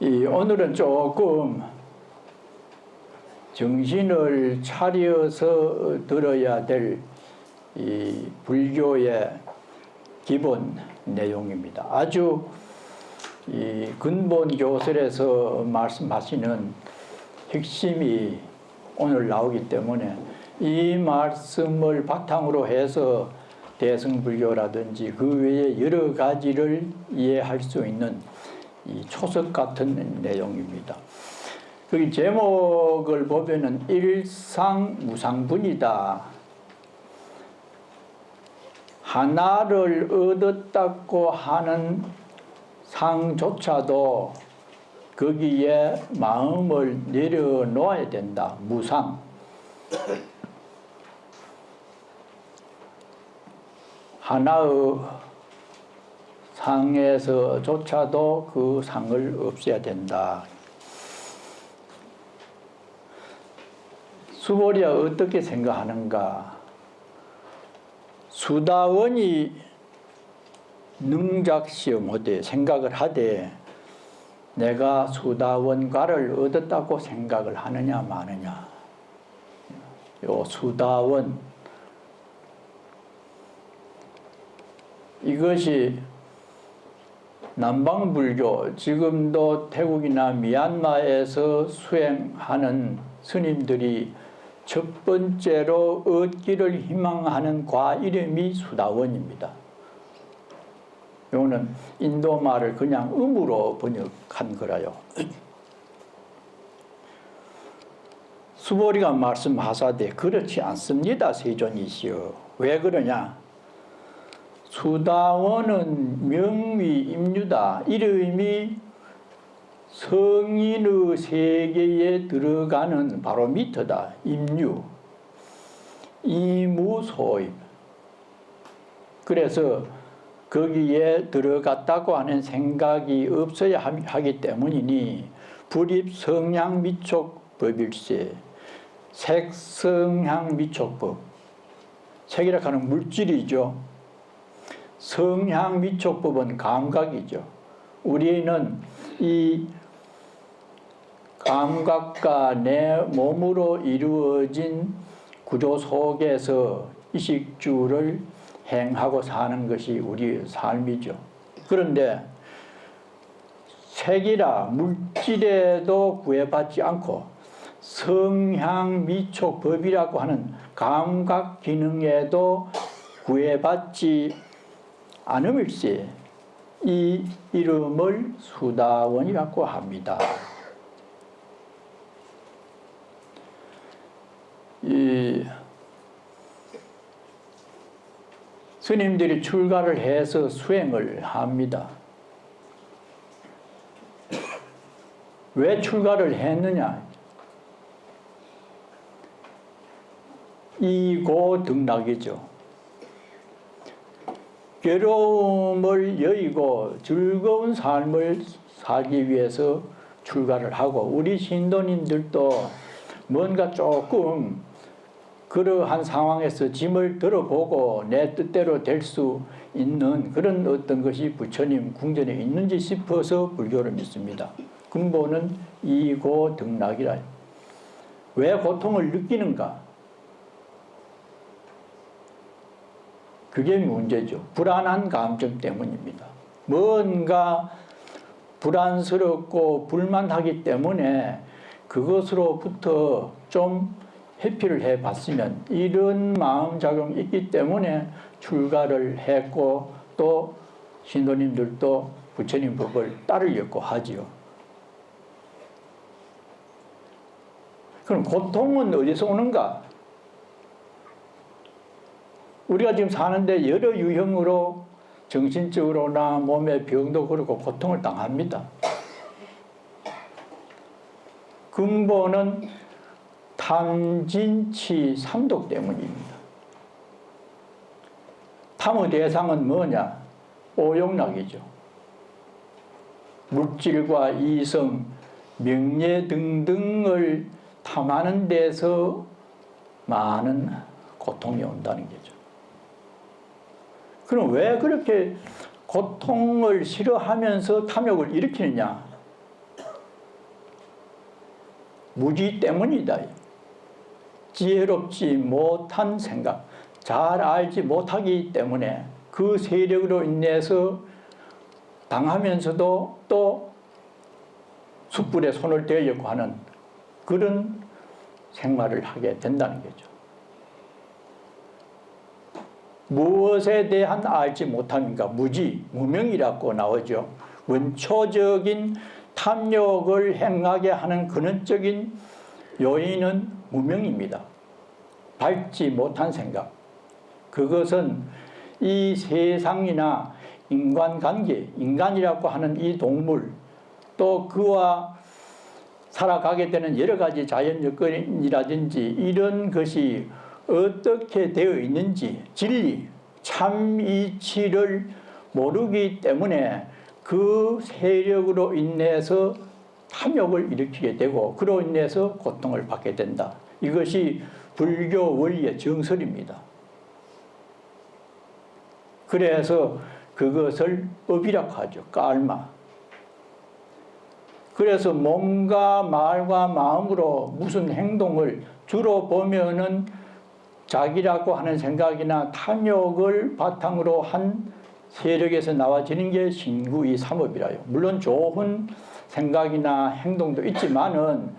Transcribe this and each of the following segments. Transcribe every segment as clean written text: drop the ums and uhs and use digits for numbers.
오늘은 조금 정신을 차려서 들어야 될 이 불교의 기본 내용입니다. 아주 이 근본 교설에서 말씀하시는 핵심이 오늘 나오기 때문에 이 말씀을 바탕으로 해서 대승불교라든지 그 외에 여러 가지를 이해할 수 있는 이 초석 같은 내용입니다. 여기 제목을 보면은 일상무상분이다. 하나를 얻었다고 하는 상조차도 거기에 마음을 내려놓아야 된다. 무상. 하나의 상에서조차도 그 상을 없애야 된다. 수보리가 어떻게 생각하는가? 수다원이 능작시험하되 생각을 하되 내가 수다원과를 얻었다고 생각을 하느냐 마느냐. 요 수다원 이것이 남방불교 지금도 태국이나 미얀마에서 수행하는 스님들이 첫 번째로 얻기를 희망하는 과 이름이 수다원입니다. 이거는 인도 말을 그냥 음으로 번역한 거라요. 수보리가 말씀하사되 그렇지 않습니다. 세존이시여. 왜 그러냐? 수다원은 명위 임유다. 이름이 성인의 세계에 들어가는 바로미터다. 임유. 이무소임. 그래서 거기에 들어갔다고 하는 생각이 없어야 하기 때문이니 불입성향미촉법일세. 색성향미촉법. 색이라 하는 물질이죠. 성향미촉법은 감각이죠. 우리는 이 감각과 내 몸으로 이루어진 구조 속에서 의식주를 행하고 사는 것이 우리의 삶이죠. 그런데 색이라 물질에도 구애받지 않고 성향미촉법이라고 하는 감각 기능에도 구애받지 않음일세. 이 이름을 수다원이라고 합니다. 이 스님들이 출가를 해서 수행을 합니다. 왜 출가를 했느냐? 이고등락이죠. 괴로움을 여의고 즐거운 삶을 살기 위해서 출가를 하고 우리 신도님들도 뭔가 조금 그러한 상황에서 짐을 들어보고 내 뜻대로 될 수 있는 그런 어떤 것이 부처님 궁전에 있는지 싶어서 불교를 믿습니다. 근본은 이고등락이라. 왜 고통을 느끼는가? 그게 문제죠. 불안한 감정 때문입니다. 뭔가 불안스럽고 불만하기 때문에 그것으로부터 좀 회피를 해봤으면 이런 마음작용이 있기 때문에 출가를 했고 또 신도님들도 부처님 법을 따르려고 하지요. 그럼 고통은 어디서 오는가? 우리가 지금 사는데 여러 유형으로 정신적으로나 몸의 병도 그렇고 고통을 당합니다. 근본은 탐진치 삼독 때문입니다. 탐의 대상은 뭐냐? 오욕락이죠. 물질과 이성, 명예 등등을 탐하는 데서 많은 고통이 온다는 거죠. 그럼 왜 그렇게 고통을 싫어하면서 탐욕을 일으키느냐? 무지 때문이다. 지혜롭지 못한 생각, 잘 알지 못하기 때문에 그 세력으로 인해서 당하면서도 또 숯불에 손을 대려고 하는 그런 생활을 하게 된다는 거죠. 무엇에 대한 알지 못함인가? 무지, 무명이라고 나오죠. 원초적인 탐욕을 행하게 하는 근원적인 요인은 무명입니다. 밝지 못한 생각. 그것은 이 세상이나 인간관계, 인간이라고 하는 이 동물, 또 그와 살아가게 되는 여러 가지 자연 여건이라든지 이런 것이 어떻게 되어 있는지 진리, 참 이치를 모르기 때문에 그 세력으로 인해서 탐욕을 일으키게 되고 그로 인해서 고통을 받게 된다. 이것이 불교 원리의 정설입니다. 그래서 그것을 업이라고 하죠. 깔마. 그래서 몸과 말과 마음으로 무슨 행동을 주로 보면은 자기라고 하는 생각이나 탐욕을 바탕으로 한 세력에서 나와지는 게 신구이 삼업이라요. 물론 좋은 생각이나 행동도 있지만은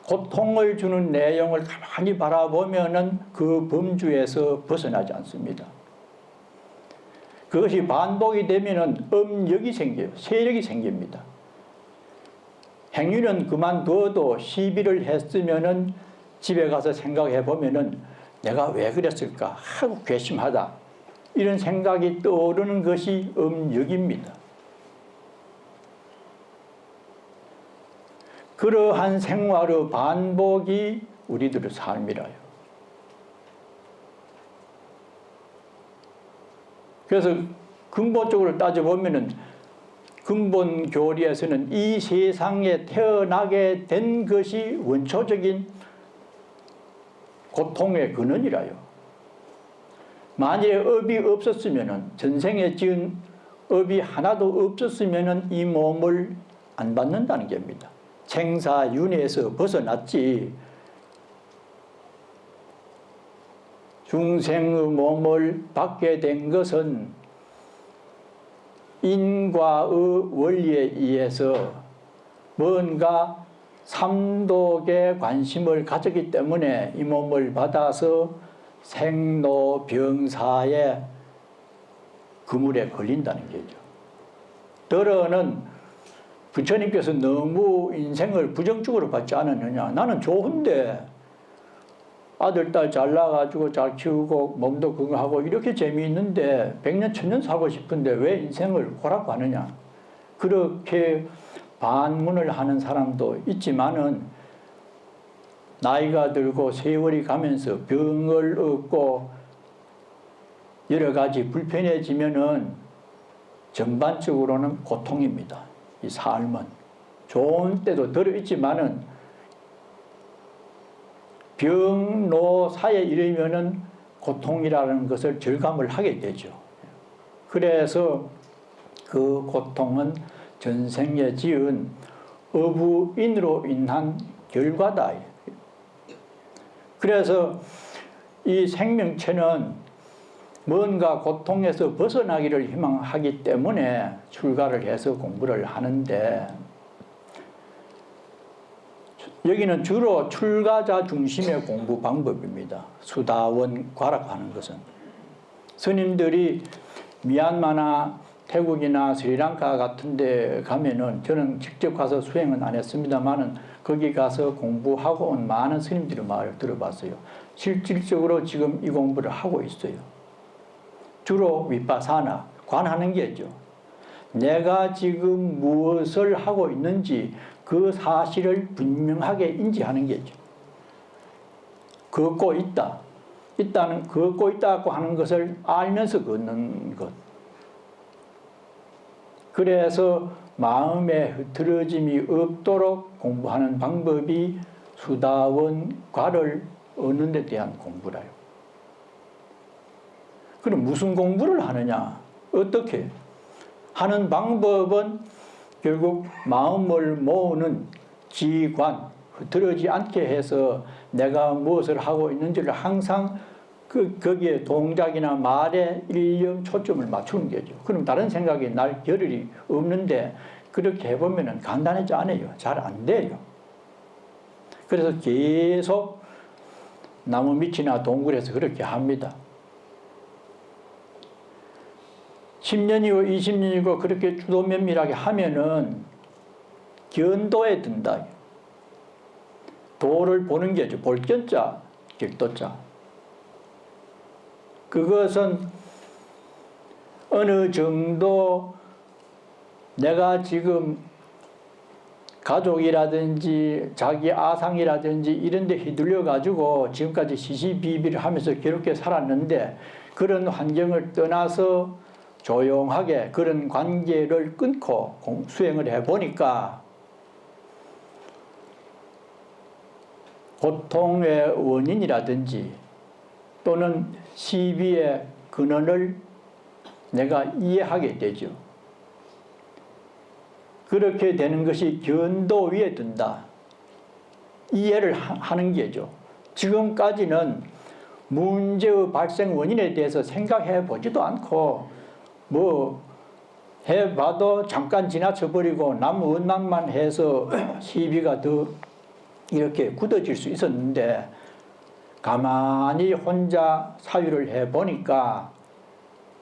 고통을 주는 내용을 가만히 바라보면은 그 범주에서 벗어나지 않습니다. 그것이 반복이 되면은 음력이 생겨요. 세력이 생깁니다. 행위는 그만두어도 시비를 했으면은 집에 가서 생각해 보면은 내가 왜 그랬을까 하고 괘씸하다. 이런 생각이 떠오르는 것이 음력입니다. 그러한 생활의 반복이 우리들의 삶이라요. 그래서 근본적으로 따져보면은 근본 교리에서는 이 세상에 태어나게 된 것이 원초적인 고통의 근원이라요. 만일에 업이 없었으면은 전생에 지은 업이 하나도 없었으면은 이 몸을 안 받는다는 겁니다. 생사윤회에서 벗어났지 중생의 몸을 받게 된 것은 인과의 원리에 의해서 뭔가 삼독에 관심을 가졌기 때문에 이 몸을 받아서 생로병사의 그물에 걸린다는 거죠. 더러는 부처님께서 너무 인생을 부정적으로 받지 않았느냐. 나는 좋은데 아들, 딸 잘 낳아가지고 잘 키우고 몸도 건강하고 이렇게 재미있는데 100년, 1000년 살고 싶은데 왜 인생을 고라고 하느냐. 그렇게 반문을 하는 사람도 있지만은 나이가 들고 세월이 가면서 병을 얻고 여러 가지 불편해지면은 전반적으로는 고통입니다. 이 삶은 좋은 때도 들어있지만은 병노사에 이르면은 고통이라는 것을 절감을 하게 되죠. 그래서 그 고통은 전생에 지은 어부인으로 인한 결과다. 그래서 이 생명체는 뭔가 고통에서 벗어나기를 희망하기 때문에 출가를 해서 공부를 하는데 여기는 주로 출가자 중심의 공부 방법입니다. 수다원과라고 하는 것은 스님들이 미얀마나 태국이나 스리랑카 같은 데 가면은 저는 직접 가서 수행은 안 했습니다만은 거기 가서 공부하고 온 많은 스님들의 말을 들어봤어요. 실질적으로 지금 이 공부를 하고 있어요. 주로 위파사나 관하는 게죠. 내가 지금 무엇을 하고 있는지 그 사실을 분명하게 인지하는 게죠. 걷고 있다. 걷고 있다고 하는 것을 알면서 걷는 것. 그래서 마음에 흐트러짐이 없도록 공부하는 방법이 수다원과를 얻는 데 대한 공부라요. 그럼 무슨 공부를 하느냐? 어떻게? 하는 방법은 결국 마음을 모으는 지관, 흐트러지지 않게 해서 내가 무엇을 하고 있는지를 항상 거기에 동작이나 말에 일념 초점을 맞추는 거죠. 그럼 다른 생각이 날 겨를이 없는데 그렇게 해보면 간단하지 않아요. 잘 안 돼요. 그래서 계속 나무 밑이나 동굴에서 그렇게 합니다. 10년이고 20년이고 그렇게 주도 면밀하게 하면은 견도에 든다. 도를 보는 게죠. 볼견자, 길도자. 그것은 어느 정도 내가 지금 가족이라든지 자기 아상이라든지 이런 데 휘둘려 가지고 지금까지 시시비비를 하면서 괴롭게 살았는데 그런 환경을 떠나서 조용하게 그런 관계를 끊고 수행을 해보니까 고통의 원인이라든지 또는 시비의 근원을 내가 이해하게 되죠. 그렇게 되는 것이 견도 위에 든다. 이해를 하는 게죠. 지금까지는 문제의 발생 원인에 대해서 생각해 보지도 않고 뭐 해봐도 잠깐 지나쳐버리고 남 원망만 해서 시비가 더 이렇게 굳어질 수 있었는데 가만히 혼자 사유를 해보니까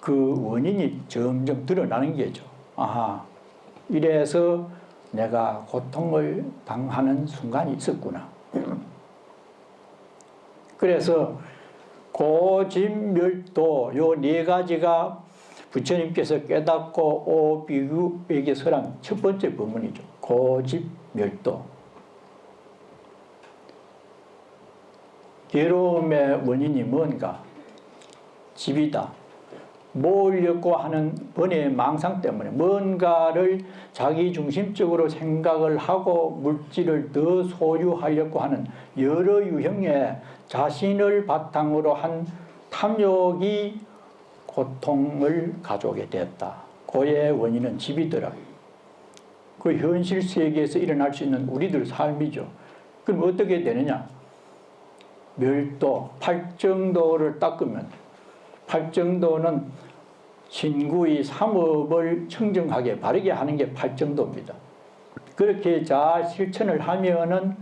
그 원인이 점점 드러나는 게죠. 아하, 이래서 내가 고통을 당하는 순간이 있었구나. 그래서 고집멸도 요 네 가지가 부처님께서 깨닫고 오비규에게 설한 첫 번째 법문이죠. 고집멸도. 괴로움의 원인이 뭔가? 집이다. 모으려고 하는 번뇌의 망상 때문에 뭔가를 자기중심적으로 생각을 하고 물질을 더 소유하려고 하는 여러 유형의 자신을 바탕으로 한 탐욕이 고통을 가져오게 되었다. 그의 원인은 집이더라고요. 그 현실 세계에서 일어날 수 있는 우리들 삶이죠. 그럼 어떻게 되느냐? 멸도, 팔정도를 닦으면 팔정도는 신구의 삼업을 청정하게 바르게 하는 게 팔정도입니다. 그렇게 잘 실천을 하면은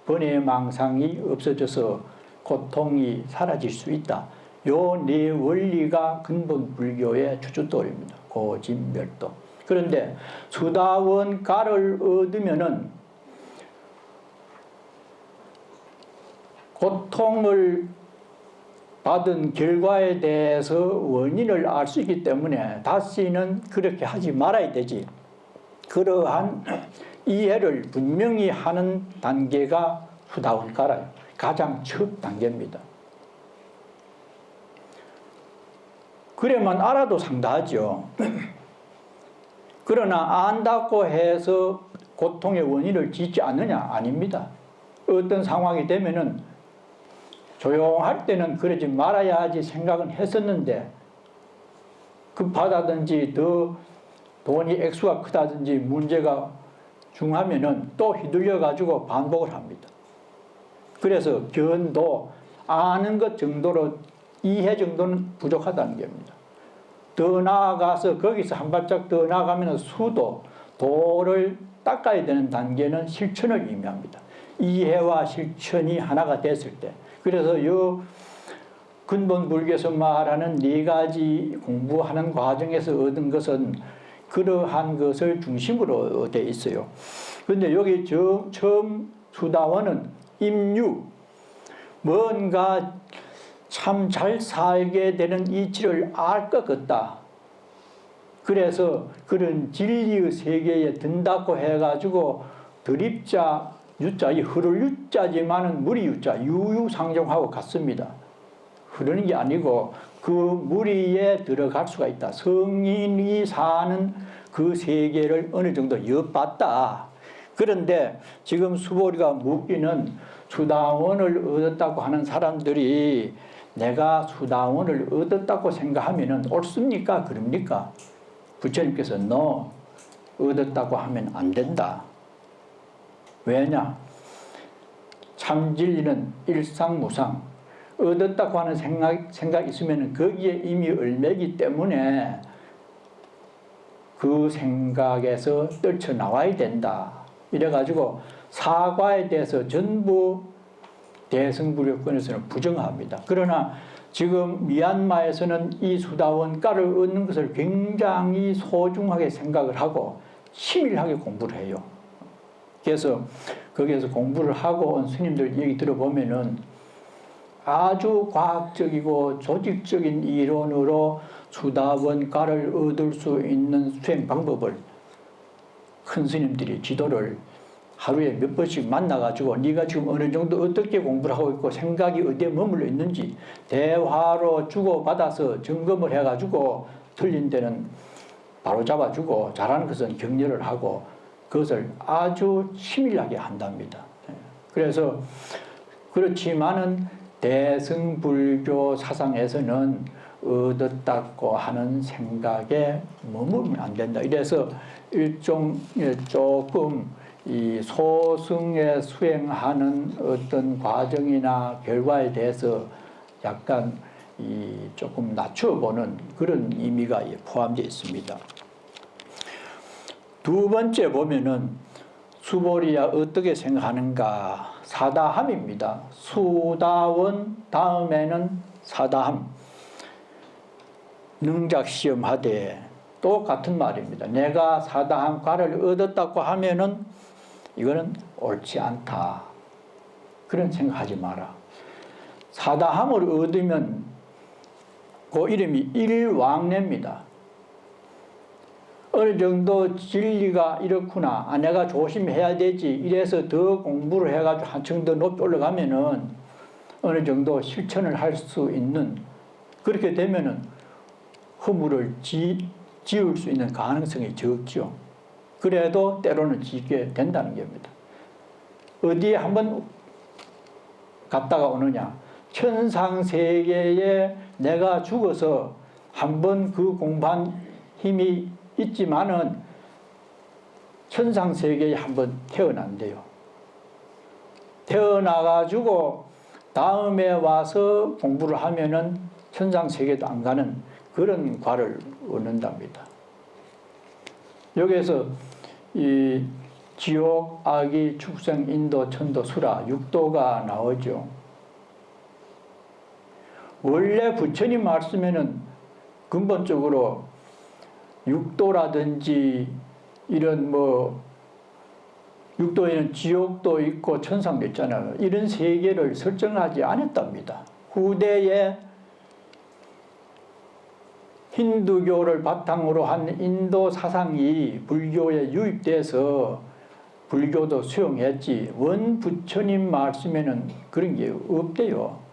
번뇌의 망상이 없어져서 고통이 사라질 수 있다. 요 네 원리가 근본 불교의 주춧돌입니다. 고집멸도. 그런데 수다원가를 얻으면은 고통을 받은 결과에 대해서 원인을 알 수 있기 때문에 다시는 그렇게 하지 말아야 되지. 그러한 이해를 분명히 하는 단계가 수다원가라요. 가장 첫 단계입니다. 그래만 알아도 상다하죠. 그러나 안다고 해서 고통의 원인을 짓지 않느냐? 아닙니다. 어떤 상황이 되면은 조용할 때는 그러지 말아야지 생각은 했었는데 급하다든지 더 돈이 액수가 크다든지 문제가 중하면은 또 휘둘려 가지고 반복을 합니다. 그래서 견도, 아는 것 정도로 이해 정도는 부족하다는 겁니다. 더 나아가서 거기서 한 발짝 더 나아가면 수도, 도를 닦아야 되는 단계는 실천을 의미합니다. 이해와 실천이 하나가 됐을 때. 그래서 이 근본 불교에서 말하는 네 가지 공부하는 과정에서 얻은 것은 그러한 것을 중심으로 되어 있어요. 그런데 여기 처음 수다원은 임유, 뭔가 참 잘 살게 되는 이치를 알 것 같다. 그래서 그런 진리의 세계에 든다고 해가지고 드립자, 유자, 이 흐를 유자지만은 무리 유자, 유유상종하고 같습니다. 흐르는 게 아니고 그 무리에 들어갈 수가 있다. 성인이 사는 그 세계를 어느 정도 엿봤다. 그런데 지금 수보리가 묻기는 수다원을 얻었다고 하는 사람들이 내가 수다원을 얻었다고 생각하면 옳습니까? 그럽니까? 부처님께서 너 얻었다고 하면 안 된다. 왜냐? 참 진리는 일상무상. 얻었다고 하는 생각 있으면 거기에 이미 얼매기 때문에 그 생각에서 떨쳐나와야 된다. 이래가지고 사과에 대해서 전부 대승불교권에서는 부정합니다. 그러나 지금 미얀마에서는 이 수다원가를 얻는 것을 굉장히 소중하게 생각을 하고 치밀하게 공부를 해요. 그래서 거기에서 공부를 하고 온 스님들 얘기 들어보면은 아주 과학적이고 조직적인 이론으로 수다원가를 얻을 수 있는 수행 방법을 큰 스님들이 지도를 하루에 몇 번씩 만나가지고 네가 지금 어느 정도 어떻게 공부를 하고 있고 생각이 어디에 머물러 있는지 대화로 주고받아서 점검을 해가지고 틀린 데는 바로 잡아주고 잘하는 것은 격려를 하고 그것을 아주 치밀하게 한답니다. 그래서 그렇지만은 대승불교 사상에서는 얻었다고 하는 생각에 머물면 안 된다. 이래서 일종의 조금 이 소승에 수행하는 어떤 과정이나 결과에 대해서 약간 이 조금 낮춰보는 그런 의미가 포함되어 있습니다. 두 번째 보면은 수보리야 어떻게 생각하는가? 사다함입니다. 수다원 다음에는 사다함. 능작시험하되 똑같은 말입니다. 내가 사다함과를 얻었다고 하면은 이거는 옳지 않다. 그런 생각하지 마라. 사다함을 얻으면 그 이름이 일왕래입니다. 어느 정도 진리가 이렇구나. 아, 내가 조심해야 되지. 이래서 더 공부를 해가지고 한층 더 높이 올라가면은 어느 정도 실천을 할 수 있는 그렇게 되면은 허물을 지을 수 있는 가능성이 적죠. 그래도 때로는 짓게 된다는 겁니다. 어디에 한번 갔다가 오느냐. 천상세계에 내가 죽어서 한번 그 공부한 힘이 있지만은 천상세계에 한번 태어난대요. 태어나가지고 다음에 와서 공부를 하면은 천상세계도 안 가는 그런 과를 얻는답니다. 여기에서 이 지옥, 악의, 축생, 인도, 천도, 수라, 육도가 나오죠. 원래 부처님 말씀에는 근본적으로 육도라든지 이런 육도에는 지옥도 있고 천상도 있잖아요. 이런 세계를 설정하지 않았답니다. 후대에 힌두교를 바탕으로 한 인도 사상이 불교에 유입돼서 불교도 수용했지 원 부처님 말씀에는 그런 게 없대요.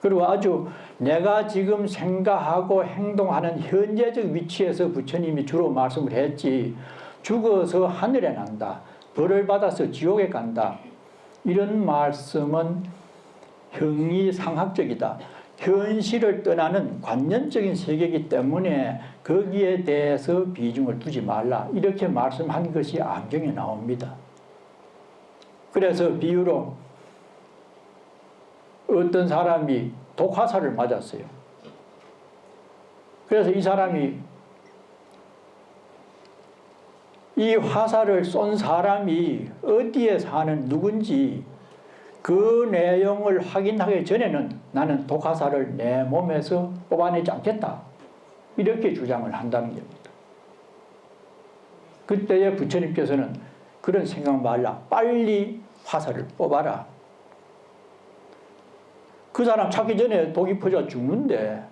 그리고 아주 내가 지금 생각하고 행동하는 현재적 위치에서 부처님이 주로 말씀을 했지 죽어서 하늘에 난다. 벌을 받아서 지옥에 간다. 이런 말씀은 형이상학적이다. 현실을 떠나는 관념적인 세계이기 때문에 거기에 대해서 비중을 두지 말라. 이렇게 말씀한 것이 암경에 나옵니다. 그래서 비유로 어떤 사람이 독화살을 맞았어요. 그래서 이 사람이 이 화살을 쏜 사람이 어디에 사는 누군지 그 내용을 확인하기 전에는 나는 독화살을 내 몸에서 뽑아내지 않겠다. 이렇게 주장을 한다는 겁니다. 그때에 부처님께서는 그런 생각 말라. 빨리 화살을 뽑아라. 그 사람 찾기 전에 독이 퍼져 죽는데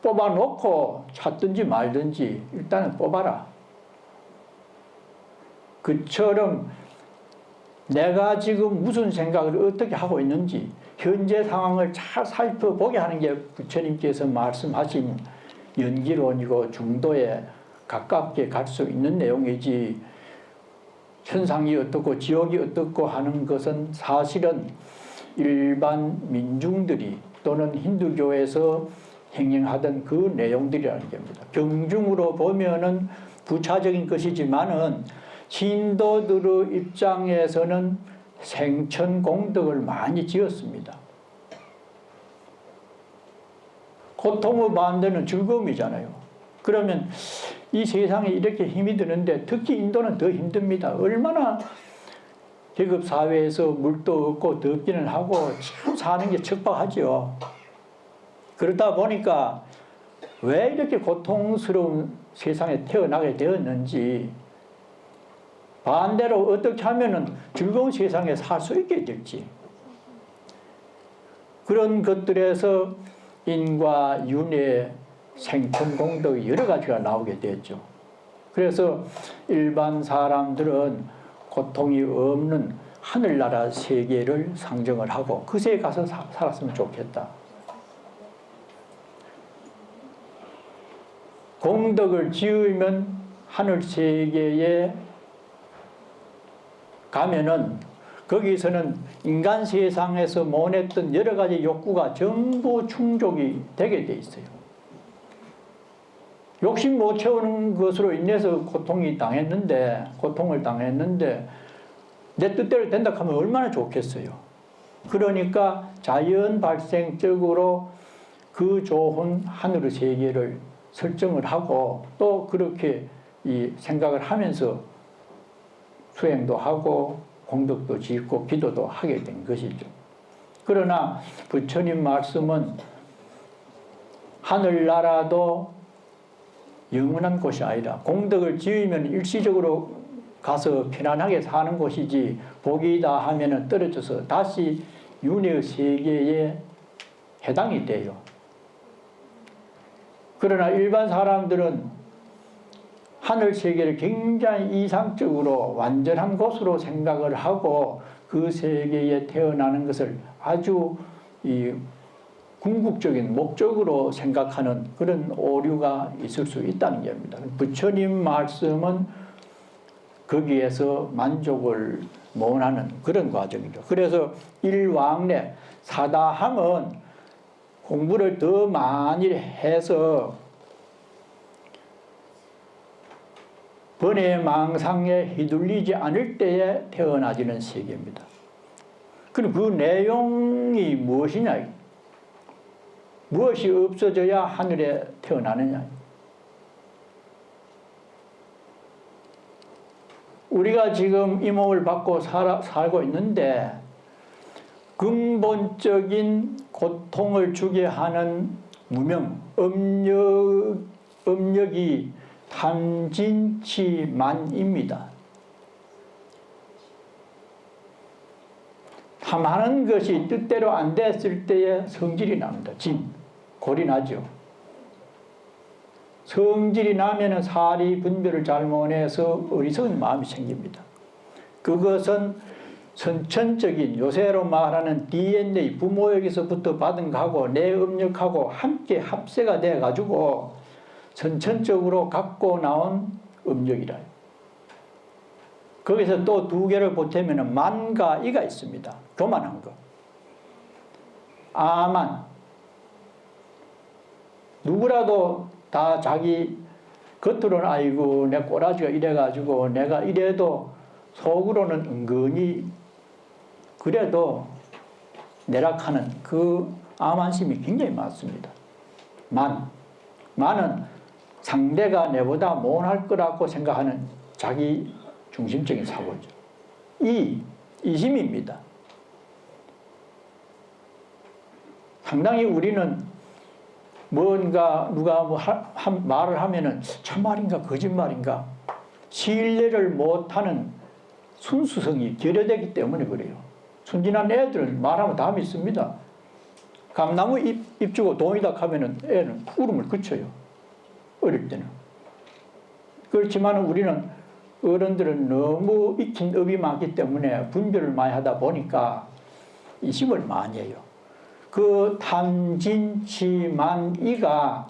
뽑아놓고 찾든지 말든지 일단은 뽑아라. 그처럼 내가 지금 무슨 생각을 어떻게 하고 있는지 현재 상황을 잘 살펴보게 하는 게 부처님께서 말씀하신 연기론이고 중도에 가깝게 갈 수 있는 내용이지 천상이 어떻고 지옥이 어떻고 하는 것은 사실은 일반 민중들이 또는 힌두교에서 행행하던 그 내용들이라는 겁니다. 경중으로 보면은 부차적인 것이지만은 신도들의 입장에서는 생천 공덕을 많이 지었습니다. 고통의 반대는 즐거움이잖아요. 그러면 이 세상에 이렇게 힘이 드는데 특히 인도는 더 힘듭니다. 얼마나 계급사회에서 물도 없고 덥기는 하고 참 사는 게 척박하죠. 그러다 보니까 왜 이렇게 고통스러운 세상에 태어나게 되었는지, 반대로 어떻게 하면 즐거운 세상에 살 수 있게 될지, 그런 것들에서 인과 윤회, 생천공덕이 여러 가지가 나오게 됐죠. 그래서 일반 사람들은 고통이 없는 하늘나라 세계를 상정을 하고 그새에 가서 살았으면 좋겠다. 공덕을 지으면 하늘 세계에 가면은 거기서는 인간 세상에서 못했던 여러 가지 욕구가 전부 충족이 되게 돼 있어요. 욕심 못 채우는 것으로 인해서 고통을 당했는데 내 뜻대로 된다 하면 얼마나 좋겠어요. 그러니까 자연 발생적으로 그 좋은 하늘의 세계를 설정을 하고 또 그렇게 이 생각을 하면서 수행도 하고 공덕도 짓고 기도도 하게 된 것이죠. 그러나 부처님 말씀은 하늘나라도 영원한 곳이 아니라 공덕을 지으면 일시적으로 가서 편안하게 사는 곳이지 복이다 하면은 떨어져서 다시 윤회의 세계에 해당이 돼요. 그러나 일반 사람들은 하늘 세계를 굉장히 이상적으로 완전한 곳으로 생각을 하고 그 세계에 태어나는 것을 아주 이 궁극적인 목적으로 생각하는 그런 오류가 있을 수 있다는 겁니다. 부처님 말씀은 거기에서 만족을 못하는 그런 과정이죠. 그래서 일왕래 사다함은 공부를 더 많이 해서 번뇌망상에 휘둘리지 않을 때에 태어나지는 세계입니다. 그럼 그 내용이 무엇이냐? 무엇이 없어져야 하늘에 태어나느냐? 우리가 지금 이 몸을 받고 살고 있는데 근본적인 고통을 주게 하는 무명, 업력이 탐진치만입니다. 탐하는 것이 뜻대로 안 됐을 때에 성질이 납니다. 골이 나죠. 성질이 나면은 사리 분별을 잘못해서 어리석은 마음이 생깁니다. 그것은 선천적인 요새로 말하는 DNA 부모에게서부터 받은 거하고 내 업력하고 함께 합세가 돼 가지고 선천적으로 갖고 나온 업력이라. 거기서 또 두 개를 보태면 만과 이가 있습니다. 교만한 거. 아만. 누구라도 다 자기 겉으로는 아이고 내 꼬라지가 이래가지고 내가 이래도 속으로는 은근히 그래도 내락하는 그 암한심이 굉장히 많습니다. 만은 상대가 내보다 못할 거라고 생각하는 자기 중심적인 사고죠. 이심입니다. 상당히 우리는 뭔가 누가 말을 하면은 참말인가 거짓말인가 신뢰를 못하는 순수성이 결여되기 때문에 그래요. 순진한 애들은 말하면 다 믿습니다. 감나무 잎 주고 동이다 하면은 애는 울음을 그쳐요. 어릴 때는. 그렇지만 우리는 어른들은 너무 익힌 업이 많기 때문에 분별을 많이 하다 보니까 이심을 많이 해요. 그 탐진치만이가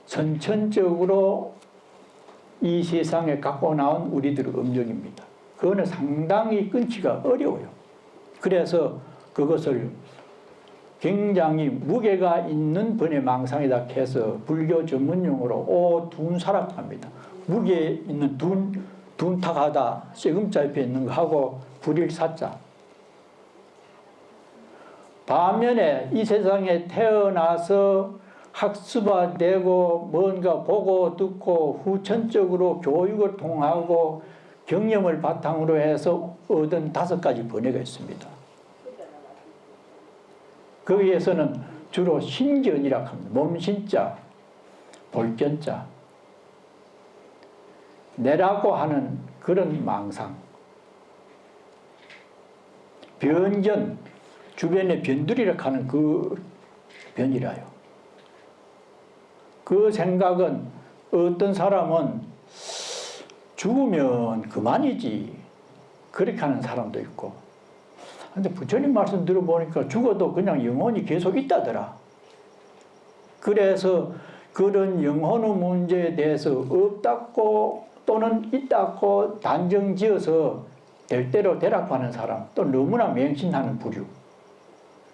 선천적으로 이 세상에 갖고 나온 우리들의 업력입니다. 그거는 상당히 끊기가 어려워요. 그래서 그것을 굉장히 무게가 있는 번뇌망상이다 해서 불교 전문용어로 오둔사라고 합니다. 무게 있는 둔탁하다, 세금자 옆에 있는 거 하고 불일사자. 반면에 이 세상에 태어나서 학습화되고 뭔가 보고 듣고 후천적으로 교육을 통하고 경험을 바탕으로 해서 얻은 5가지 번뇌가 있습니다. 거기에서는 주로 신견이라고 합니다. 몸신자, 볼견자, 내라고 하는 그런 망상, 변견, 주변에 변두리라고 하는 그 변이라요. 그 생각은 어떤 사람은 죽으면 그만이지 그렇게 하는 사람도 있고, 근데 부처님 말씀 들어보니까 죽어도 그냥 영혼이 계속 있다더라. 그래서 그런 영혼의 문제에 대해서 없다고 또는 있다고 단정 지어서 될 대로 되라고 하는 사람, 또 너무나 맹신하는 부류,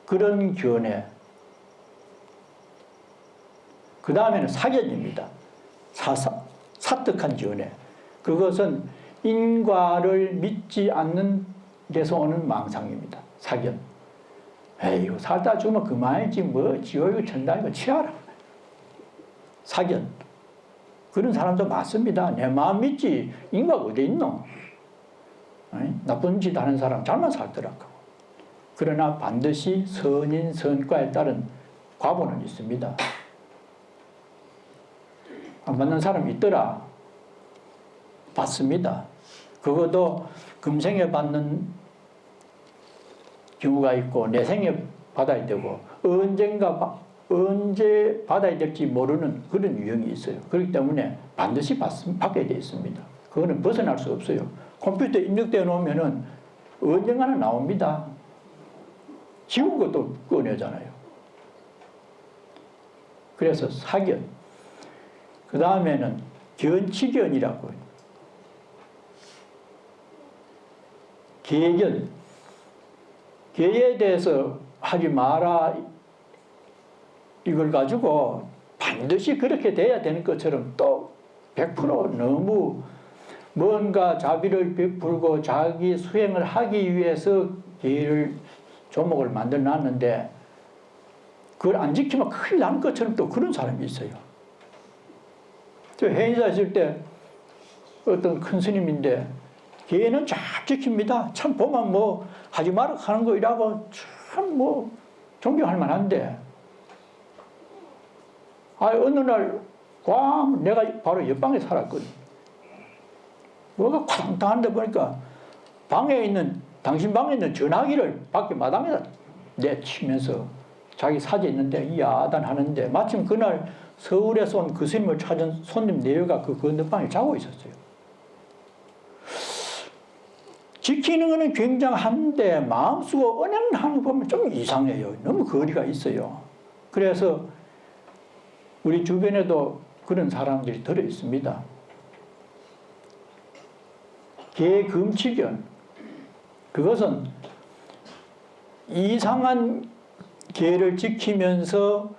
그런 견해. 그 다음에는 사견입니다. 사특한 견해. 그것은 인과를 믿지 않는 데서 오는 망상입니다. 사견. 에이, 살다 죽으면 그만이지 뭐 지옥이고 천당이고 치아라. 사견. 그런 사람도 많습니다. 내 마음 믿지 인과가 어디 있노? 나쁜 짓 하는 사람 잘만 살더라고. 그러나 반드시 선인 선과에 따른 과보는 있습니다. 안 받는 사람이 있더라. 받습니다. 그것도 금생에 받는 경우가 있고 내생에 받아야 되고 언제 받아야 될지 모르는 그런 유형이 있어요. 그렇기 때문에 반드시 받게 되어 있습니다. 그거는 벗어날 수 없어요. 컴퓨터에 입력되어 놓으면은 언젠가는 나옵니다. 지운 것도 꺼내잖아요. 그래서 사견. 그 다음에는 견치견이라고 해요. 계견. 계에 대해서 하지 마라. 이걸 가지고 반드시 그렇게 돼야 되는 것처럼 또 100% 너무 뭔가 자비를 베풀고 자기 수행을 하기 위해서 계를 조목을 만들어 놨는데 그걸 안 지키면 큰일 나는 것처럼 또 그런 사람이 있어요. 저 해인사 있을 때 어떤 큰 스님인데 계는 잘 지킵니다. 참 보면 뭐 하지 마라 하는 거 이라고 참 뭐 존경할 만한데 어느 날 내가 바로 옆방에 살았거든. 뭐가 쾅당한데 보니까 당신 방에 있는 전화기를 밖에 마당에다 내치면서 자기 사제 있는데 야단하는데 마침 그날 서울에서 온 그 스님을 찾은 손님 4여가 그 건너방에 자고 있었어요. 지키는 것은 굉장한데 마음쓰고 언행하는 거 보면 좀 이상해요. 너무 거리가 있어요. 그래서 우리 주변에도 그런 사람들이 들어 있습니다. 계금치견. 그것은 이상한 계를 지키면서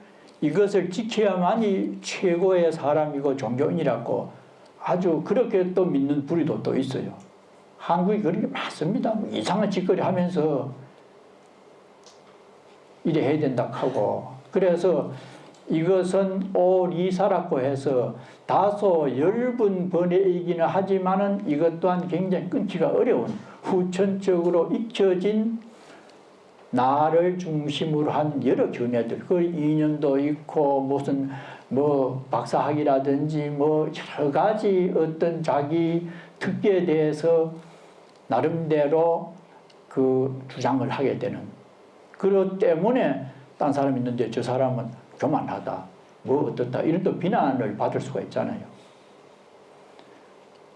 이것을 지켜야만이 최고의 사람이고 종교인이라고 아주 그렇게 또 믿는 부류도 또 있어요. 한국이 그런 게 많습니다. 이상한 짓거리 하면서 이래 해야 된다 하고. 그래서 이것은 오리사라고 해서 다소 엷은 번뇌이기는 하지만은 이것 또한 굉장히 끊기가 어려운 후천적으로 익혀진 나를 중심으로 한 여러 견해들, 그 이념도 있고 무슨 뭐 박사학이라든지 뭐 여러 가지 어떤 자기 특기에 대해서 나름대로 그 주장을 하게 되는, 그것 때문에 딴 사람이 있는데 저 사람은 교만하다, 뭐 어떻다, 이런 또 비난을 받을 수가 있잖아요.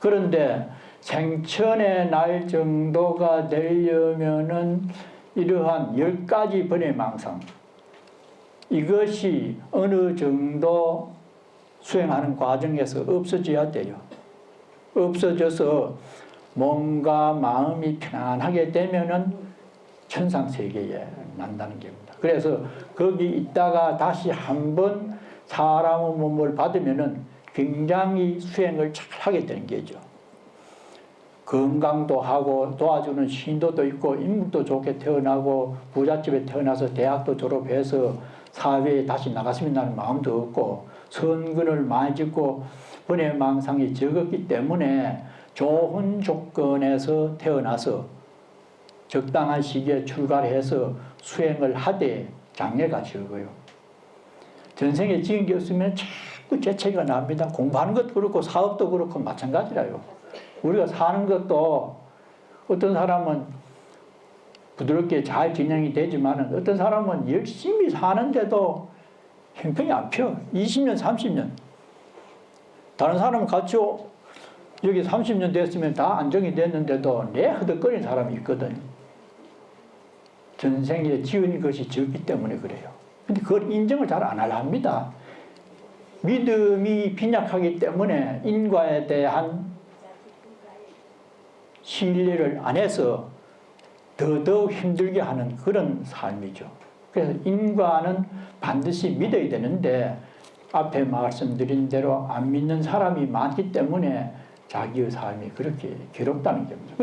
그런데 생천의 날 정도가 되려면은 이러한 10가지 번뇌망상, 이것이 어느 정도 수행하는 과정에서 없어져야 돼요. 없어져서 몸과 마음이 편안하게 되면은 천상세계에 난다는 겁니다. 그래서 거기 있다가 다시 한번 사람의 몸을 받으면은 굉장히 수행을 잘 하게 되는 거죠. 건강도 하고 도와주는 신도도 있고 인물도 좋게 태어나고 부잣집에 태어나서 대학도 졸업해서 사회에 다시 나갔으면 하는 마음도 없고 선근을 많이 짓고 번외망상이 적었기 때문에 좋은 조건에서 태어나서 적당한 시기에 출가를 해서 수행을 하되 장애가 적어요. 전생에 지은 게 없으면 자꾸 재채기가 납니다. 공부하는 것도 그렇고 사업도 그렇고 마찬가지라요. 우리가 사는 것도 어떤 사람은 부드럽게 잘 진행이 되지만 어떤 사람은 열심히 사는데도 형편이 안 펴. 20년, 30년. 다른 사람은 같이 여기 30년 됐으면 다 안정이 됐는데도 내 허덕거리는 사람이 있거든. 전생에 지은 것이 적기 때문에 그래요. 근데 그걸 인정을 잘 안 합니다. 믿음이 빈약하기 때문에 인과에 대한 신뢰를 안 해서 더더욱 힘들게 하는 그런 삶이죠. 그래서 인과는 반드시 믿어야 되는데 앞에 말씀드린 대로 안 믿는 사람이 많기 때문에 자기의 삶이 그렇게 괴롭다는 겁니다.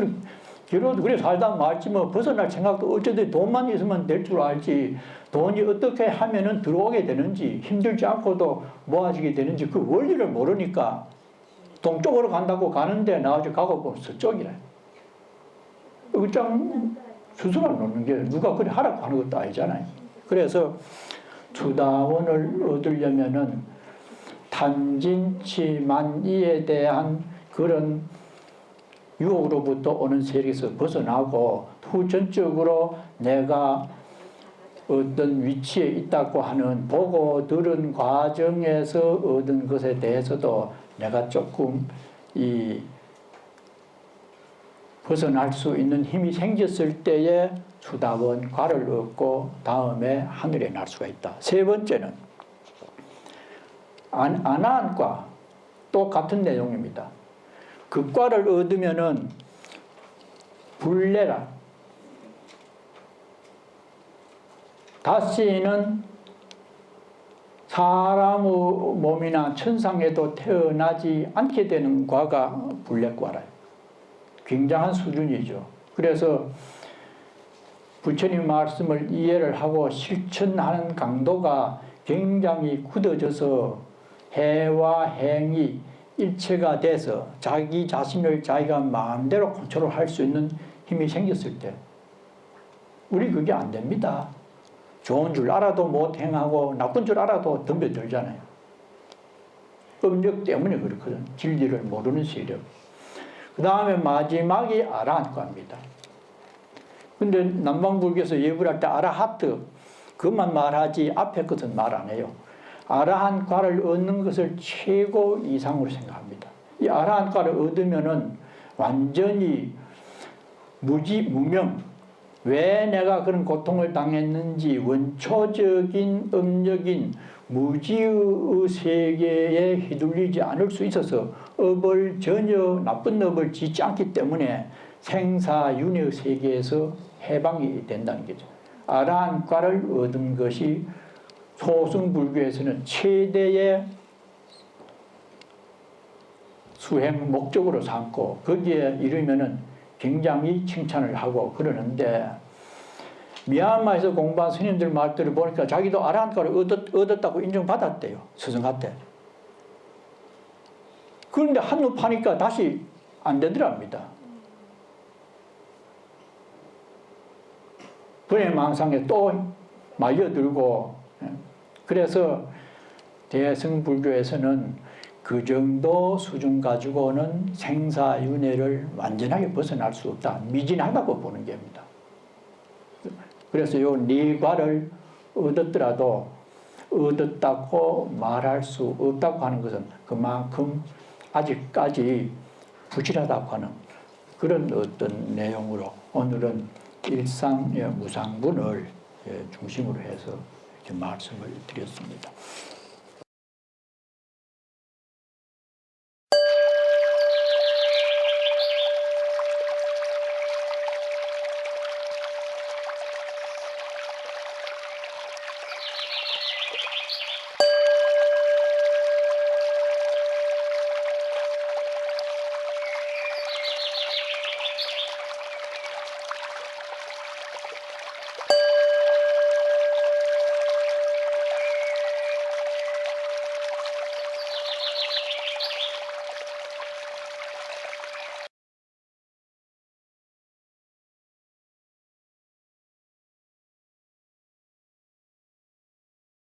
그래 살다 말지 뭐 벗어날 생각도 어쨌든 돈만 있으면 될 줄 알지 돈이 어떻게 하면은 들어오게 되는지 힘들지 않고도 모아지게 되는지 그 원리를 모르니까 동쪽으로 간다고 가는데 나중에 가고 보면 서쪽이래. 그냥 스스로 놓는 게 누가 그래 하라고 하는 것도 아니잖아요. 그래서 수다원을 얻으려면은 탐진치만이에 대한 그런 유혹으로부터 오는 세력에서 벗어나고 후천적으로 내가 어떤 위치에 있다고 하는 보고 들은 과정에서 얻은 것에 대해서도 내가 조금 벗어날 수 있는 힘이 생겼을 때에 수다원 과를 얻고 다음에 하늘에 날 수가 있다. 세 번째는 아나한과 똑같은 내용입니다. 그 과를 얻으면은 불례라. 다시는 사람의 몸이나 천상에도 태어나지 않게 되는 과가 불례과라요. 굉장한 수준이죠. 그래서 부처님 말씀을 이해를 하고 실천하는 강도가 굉장히 굳어져서 해와 행이 일체가 돼서 자기 자신을 자기가 마음대로 컨트롤할 수 있는 힘이 생겼을 때 우리 그게 안 됩니다. 좋은 줄 알아도 못 행하고 나쁜 줄 알아도 덤벼들잖아요. 음력 때문에 그렇거든. 진리를 모르는 세력. 그 다음에 마지막이 아라한과입니다. 근데 남방불교에서 예불할 때 아라하트 그것만 말하지 앞에 것은 말 안 해요. 아라한과를 얻는 것을 최고 이상으로 생각합니다. 이 아라한과를 얻으면은 완전히 무명, 왜 내가 그런 고통을 당했는지 원초적인 음력인 무지의 세계에 휘둘리지 않을 수 있어서 업을 전혀 나쁜 업을 짓지 않기 때문에 생사윤회의 세계에서 해방이 된다는 거죠. 아라한과를 얻은 것이 소승불교에서는 최대의 수행 목적으로 삼고 거기에 이르면은 굉장히 칭찬을 하고 그러는데 미얀마에서 공부한 스님들 말들을 보니까 자기도 아라한과를 얻었다고 인정받았대요. 스승한테. 그런데 한눈 파니까 다시 안 되더랍니다. 번외망상에 또 말려들고 그래서 대승불교에서는 그 정도 수준 가지고는 생사윤회를 완전하게 벗어날 수 없다. 미진하다고 보는 겁니다. 그래서 요 네 과를 얻었더라도 얻었다고 말할 수 없다고 하는 것은 그만큼 아직까지 부실하다고 하는 그런 어떤 내용으로 오늘은 일상의 무상분을 중심으로 해서 이렇게 말씀을 드렸습니다.